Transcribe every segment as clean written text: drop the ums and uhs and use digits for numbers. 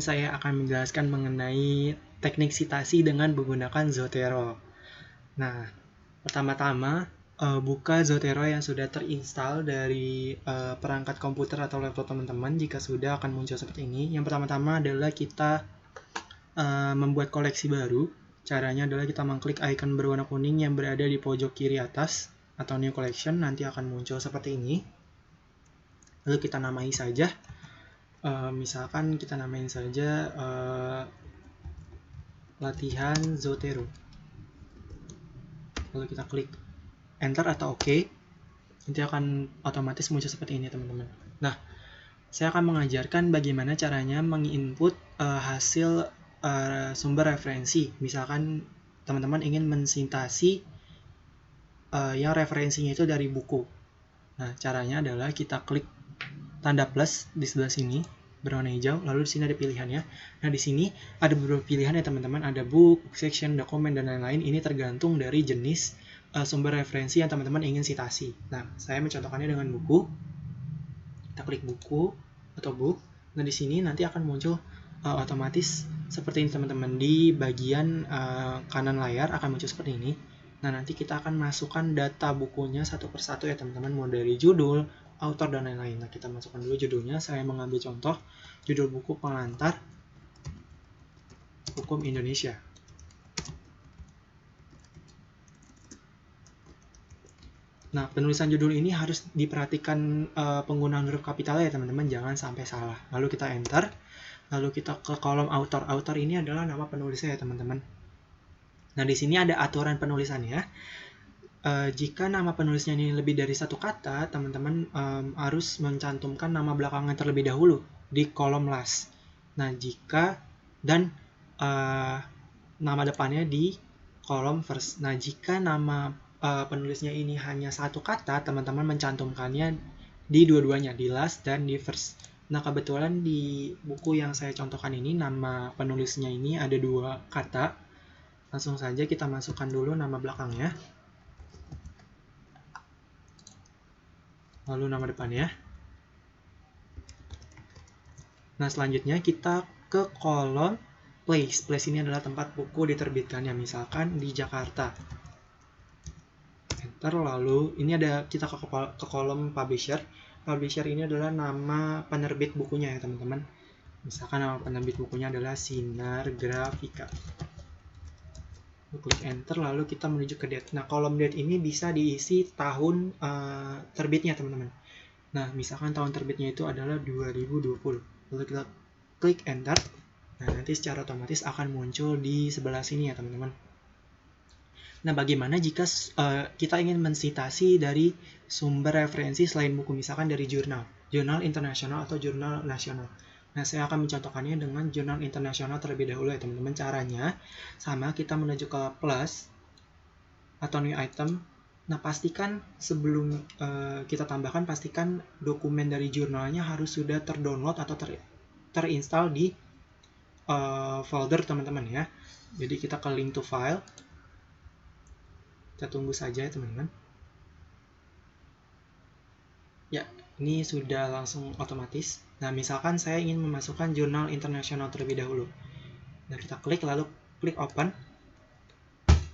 Saya akan menjelaskan mengenai teknik citasi dengan menggunakan Zotero. Nah, pertama-tama buka Zotero yang sudah terinstall dari perangkat komputer atau laptop teman-teman. Jika sudah, akan muncul seperti ini. Yang pertama-tama adalah kita membuat koleksi baru. Caranya adalah kita mengklik icon berwarna kuning yang berada di pojok kiri atas atau New Collection. Nanti akan muncul seperti ini. Lalu kita namai saja. Misalkan kita namain saja latihan Zotero. Lalu kita klik enter atau OK. Nanti akan otomatis muncul seperti ini, teman-teman. Nah, saya akan mengajarkan bagaimana caranya menginput hasil sumber referensi. Misalkan teman-teman ingin mensintasi yang referensinya itu dari buku. Nah, caranya adalah kita klik tanda plus di sebelah sini berwarna hijau, lalu di sini ada pilihannya. Nah, di sini ada beberapa pilihan ya teman-teman, ada book, section, dokumen, dan lain-lain. Ini tergantung dari jenis sumber referensi yang teman-teman ingin citasi. Nah, saya mencontohkannya dengan buku. Kita klik buku atau book. Nah, di sini nanti akan muncul otomatis seperti ini teman-teman. Di bagian kanan layar akan muncul seperti ini. Nah, nanti kita akan masukkan data bukunya satu persatu ya teman-teman, mulai dari judul, author, dan lain-lain. Nah, kita masukkan dulu judulnya. Saya mengambil contoh judul buku pengantar hukum Indonesia. Nah, penulisan judul ini harus diperhatikan penggunaan huruf kapital ya teman-teman, jangan sampai salah. Lalu kita enter, lalu kita ke kolom author. Author ini adalah nama penulisnya ya teman-teman. Nah, di sini ada aturan penulisannya. Jika nama penulisnya ini lebih dari satu kata, teman-teman harus mencantumkan nama belakangnya terlebih dahulu di kolom last. Nah, jika dan nama depannya di kolom first. Nah, jika nama penulisnya ini hanya satu kata, teman-teman mencantumkannya di dua-duanya, di last dan di first. Nah, kebetulan di buku yang saya contohkan ini, nama penulisnya ini ada dua kata. Langsung saja kita masukkan dulu nama belakangnya. Lalu nama depannya. Nah, selanjutnya kita ke kolom place. Place ini adalah tempat buku diterbitkannya, misalkan di Jakarta. Enter, lalu ini ada kita ke kolom publisher. Publisher ini adalah nama penerbit bukunya ya teman-teman. Misalkan nama penerbit bukunya adalah Sinar Grafika. Klik enter, lalu kita menuju ke date. Nah, kolom date ini bisa diisi tahun terbitnya teman-teman. Nah, misalkan tahun terbitnya itu adalah 2020. Lalu kita klik enter. Nah, nanti secara otomatis akan muncul di sebelah sini ya teman-teman. Nah, bagaimana jika kita ingin mensitasi dari sumber referensi selain buku, misalkan dari jurnal internasional atau jurnal nasional. Nah, saya akan mencontohkannya dengan jurnal internasional terlebih dahulu ya teman-teman. Caranya sama, kita menuju ke plus atau new item. Nah, pastikan sebelum kita tambahkan, pastikan dokumen dari jurnalnya harus sudah terdownload atau terinstall di folder teman-teman ya. Jadi kita ke link to file. Kita tunggu saja ya teman-teman. Ya, ini sudah langsung otomatis. Nah, misalkan saya ingin memasukkan jurnal internasional terlebih dahulu. Nah, kita klik, lalu klik open.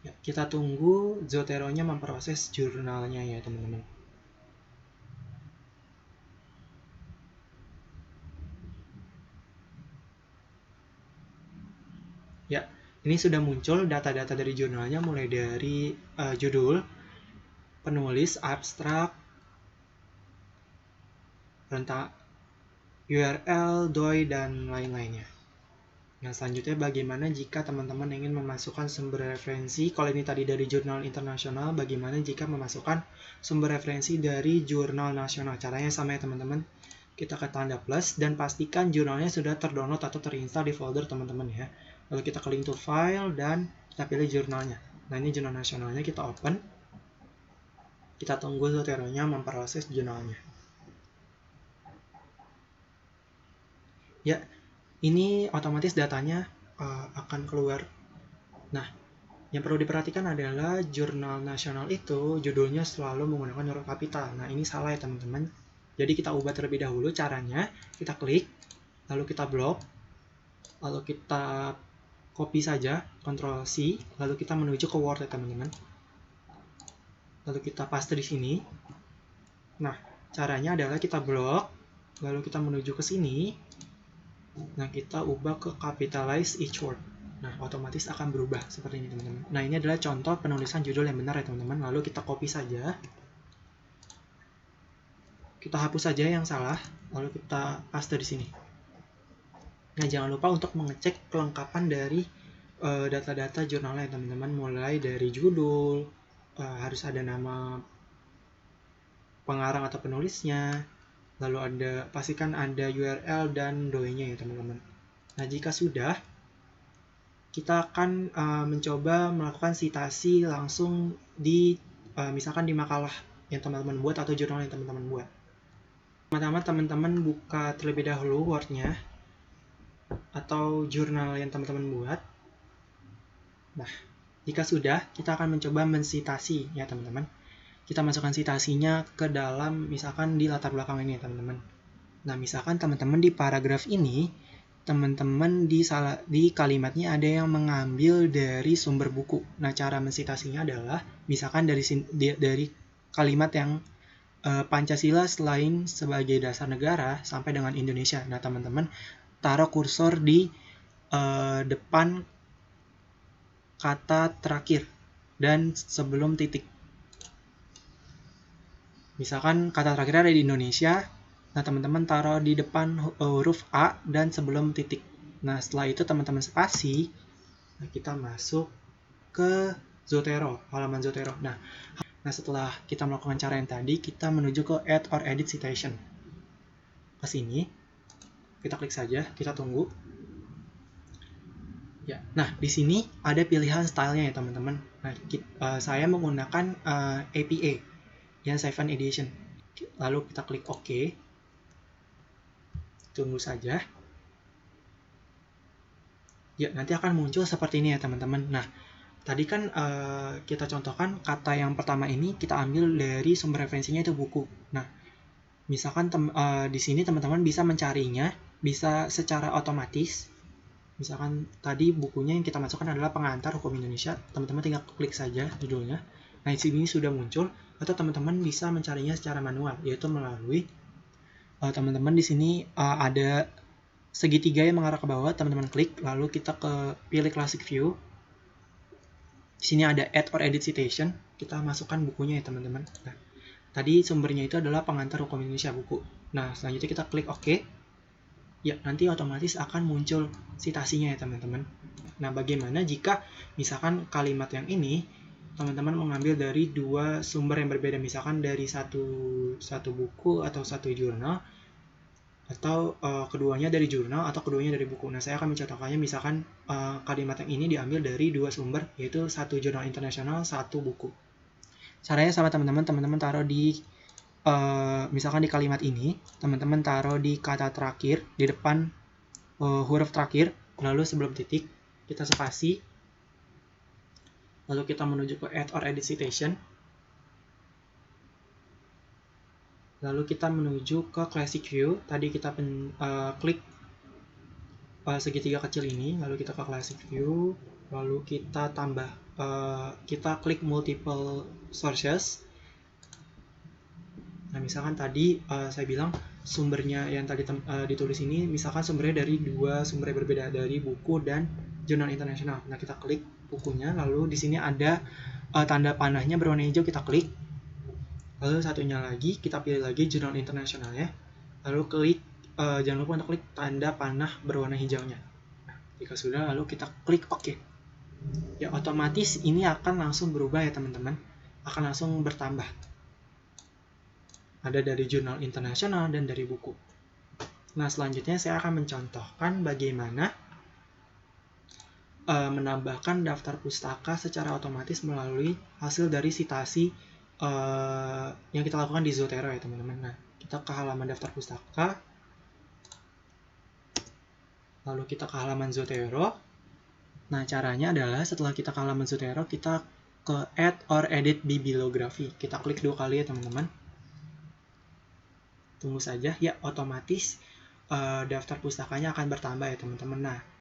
Ya, kita tunggu Zotero-nya memproses jurnalnya ya teman-teman. Ya, ini sudah muncul data-data dari jurnalnya, mulai dari judul, penulis, abstrak, rentang URL, DOI, dan lain-lainnya. Nah, selanjutnya bagaimana jika teman-teman ingin memasukkan sumber referensi. Kalau ini tadi dari jurnal internasional, bagaimana jika memasukkan sumber referensi dari jurnal nasional? Caranya sama ya teman-teman. Kita ke tanda plus dan pastikan jurnalnya sudah terdownload atau terinstall di folder teman-teman ya. Lalu kita ke link to file dan kita pilih jurnalnya. Nah, ini jurnal nasionalnya, kita open. Kita tunggu Zotero-nya memproses jurnalnya. Ya, ini otomatis datanya akan keluar. Nah, yang perlu diperhatikan adalah jurnal nasional itu judulnya selalu menggunakan huruf kapital. Nah, ini salah ya teman-teman. Jadi kita ubah terlebih dahulu caranya. Kita klik, lalu kita blok. Lalu kita copy saja, Ctrl C, lalu kita menuju ke Word ya teman-teman. Lalu kita paste di sini. Nah, caranya adalah kita blok, lalu kita menuju ke sini. Nah, kita ubah ke capitalize each word. Nah, otomatis akan berubah seperti ini teman-teman. Nah, ini adalah contoh penulisan judul yang benar ya teman-teman. Lalu kita copy saja. Kita hapus saja yang salah, lalu kita paste di sini. Nah, jangan lupa untuk mengecek kelengkapan dari data-data jurnalnya teman-teman, mulai dari judul, harus ada nama pengarang atau penulisnya, lalu pastikan ada URL dan domainnya ya teman-teman. Nah, jika sudah, kita akan mencoba melakukan citasi langsung di misalkan di makalah yang teman-teman buat atau jurnal yang teman-teman buat. Pertama, teman-teman buka terlebih dahulu Word-nya atau jurnal yang teman-teman buat. Nah, jika sudah, kita akan mencoba mensitasi ya teman-teman. Kita masukkan citasinya ke dalam misalkan di latar belakang ini ya teman-teman. Nah, misalkan teman-teman di paragraf ini, teman-teman di kalimatnya ada yang mengambil dari sumber buku. Nah, cara mensitasinya adalah misalkan dari kalimat yang Pancasila selain sebagai dasar negara sampai dengan Indonesia. Nah, teman-teman taruh kursor di depan kata terakhir dan sebelum titik. Misalkan kata terakhir ada di Indonesia, nah teman-teman taruh di depan huruf A dan sebelum titik. Nah, setelah itu teman-teman spasi, nah kita masuk ke Zotero, halaman Zotero. Nah, setelah kita melakukan cara yang tadi, kita menuju ke Add or Edit Citation. Ke sini, kita klik saja, kita tunggu. Ya, nah di sini ada pilihan stylenya ya teman-teman. Nah, saya menggunakan APA yang 7 edition. Lalu kita klik OK. Tunggu saja. Ya, nanti akan muncul seperti ini ya teman-teman. Nah, tadi kan kita contohkan kata yang pertama ini kita ambil dari sumber referensinya itu buku. Nah, misalkan di sini teman-teman bisa mencarinya bisa secara otomatis. Misalkan tadi bukunya yang kita masukkan adalah Pengantar Hukum Indonesia, teman-teman tinggal klik saja judulnya. Nah, di sini sudah muncul, atau teman-teman bisa mencarinya secara manual, yaitu melalui teman-teman di sini ada segitiga yang mengarah ke bawah, teman-teman klik, lalu kita pilih Classic View. Di sini ada Add or Edit Citation, kita masukkan bukunya ya teman-teman. Nah, tadi sumbernya itu adalah Pengantar Hukum Indonesia buku. Nah, selanjutnya kita klik OK. Ya, nanti otomatis akan muncul citasinya ya teman-teman. Nah, bagaimana jika misalkan kalimat yang ini teman-teman mengambil dari dua sumber yang berbeda, misalkan dari satu buku atau satu jurnal, atau keduanya dari jurnal atau keduanya dari buku. Nah, saya akan mencontohkannya misalkan kalimat yang ini diambil dari dua sumber, yaitu satu jurnal internasional, satu buku. Caranya sama teman-teman, taruh di misalkan di kalimat ini, teman-teman taruh di kata terakhir, di depan huruf terakhir, lalu sebelum titik, kita spasi, lalu kita menuju ke Add or Edit Citation, lalu kita menuju ke Classic View, tadi kita klik segitiga kecil ini, lalu kita ke Classic View, lalu kita kita klik Multiple Sources. Nah, misalkan tadi saya bilang sumbernya yang tadi ditulis ini, misalkan sumbernya dari dua sumber yang berbeda, dari buku dan jurnal internasional. Nah, kita klik bukunya, lalu di sini ada tanda panahnya berwarna hijau, kita klik. Lalu satunya lagi, kita pilih lagi jurnal internasional ya. Lalu klik, jangan lupa untuk klik tanda panah berwarna hijaunya. Nah, jika sudah, lalu kita klik OK. Ya, otomatis ini akan langsung berubah ya teman-teman. Akan langsung bertambah. Ada dari jurnal internasional dan dari buku. Nah, selanjutnya saya akan mencontohkan bagaimana menambahkan daftar pustaka secara otomatis melalui hasil dari citasi yang kita lakukan di Zotero ya teman-teman. Nah, kita ke halaman daftar pustaka, lalu kita ke halaman Zotero. Nah, caranya adalah setelah kita ke halaman Zotero, kita ke Add or Edit Bibliography. Kita klik dua kali ya teman-teman. Tunggu saja, ya otomatis daftar pustakanya akan bertambah ya teman-teman. Nah,